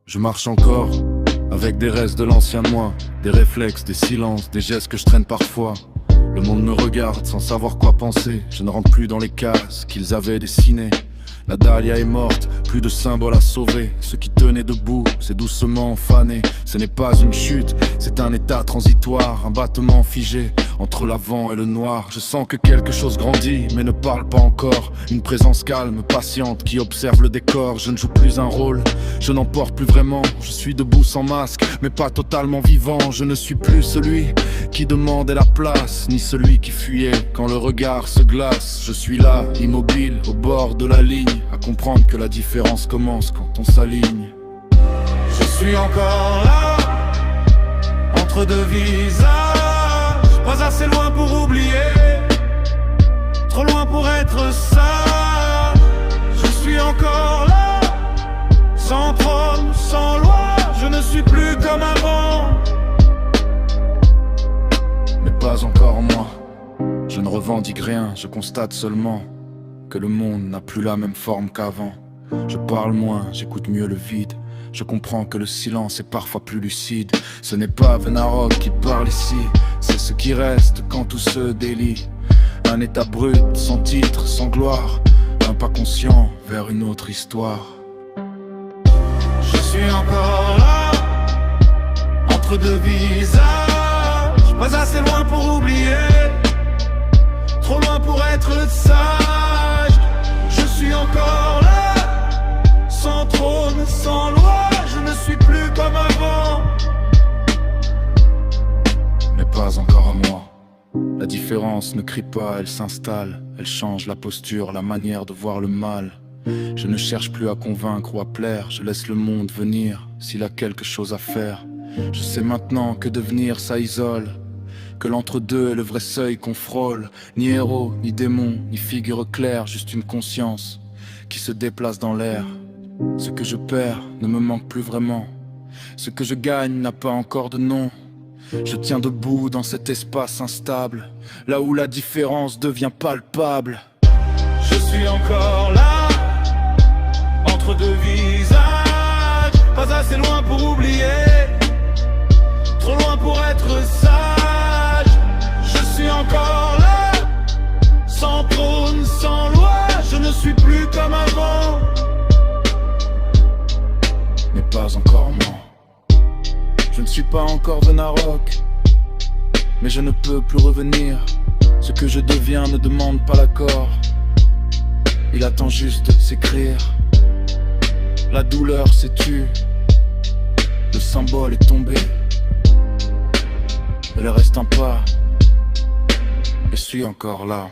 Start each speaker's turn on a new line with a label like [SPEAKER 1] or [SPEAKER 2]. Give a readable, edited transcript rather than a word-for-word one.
[SPEAKER 1] Je marche encore, avec des restes de l'ancien moi, des réflexes, des silences, des gestes que je traîne parfois. Le monde me regarde sans savoir quoi penser. Je ne rentre plus dans les cases qu'ils avaient dessinées. La dahlia est morte, plus de symboles à sauver. Ce qui tenait debout, c'est doucement fané. Ce n'est pas une chute, c'est un état transitoire. Un battement figé, entre l'avant et le noir. Je sens que quelque chose grandit, mais ne parle pas encore. Une présence calme, patiente, qui observe le décor. Je ne joue plus un rôle, je n'en porte plus vraiment. Je suis debout sans masque, mais pas totalement vivant. Je ne suis plus celui qui demandait la place, ni celui qui fuyait quand le regard se glace. Je suis là, immobile, au bord de la ligne, à comprendre que la différence commence quand on s'aligne.
[SPEAKER 2] Je suis encore là, entre deux visages, pas assez loin pour oublier, trop loin pour être sage. Je suis encore là, sans trône, sans loi, je ne suis plus comme avant.
[SPEAKER 1] Mais pas encore moi, je ne revendique rien, je constate seulement que le monde n'a plus la même forme qu'avant. Je parle moins, j'écoute mieux le vide. Je comprends que le silence est parfois plus lucide. Ce n'est pas Venarok qui parle ici, c'est ce qui reste quand tout se délie. Un état brut, sans titre, sans gloire, un pas conscient vers une autre histoire.
[SPEAKER 2] Je suis encore là, entre deux visages, pas assez loin pour oublier, trop loin pour être sage. Je suis encore là, sans trône, sans loi, je ne suis plus comme avant.
[SPEAKER 1] Mais pas encore à moi. La différence ne crie pas, elle s'installe. Elle change la posture, la manière de voir le mal. Je ne cherche plus à convaincre ou à plaire. Je laisse le monde venir, s'il a quelque chose à faire. Je sais maintenant que devenir ça isole, que l'entre-deux est le vrai seuil qu'on frôle. Ni héros, ni démon, ni figure claire, juste une conscience qui se déplace dans l'air. Ce que je perds ne me manque plus vraiment. Ce que je gagne n'a pas encore de nom. Je tiens debout dans cet espace instable, là où la différence devient palpable.
[SPEAKER 2] Je suis encore là, entre deux visages, pas assez loin pour oublier, trop loin pour être sage. Je suis encore là, sans trône, sans loi, je ne suis plus comme avant.
[SPEAKER 1] Mais pas encore moi. Je ne suis pas encore Venarok, mais je ne peux plus revenir. Ce que je deviens ne demande pas l'accord, il attend juste s'écrire. La douleur s'est tue, le symbole est tombé. Il reste un pas, et je suis encore là.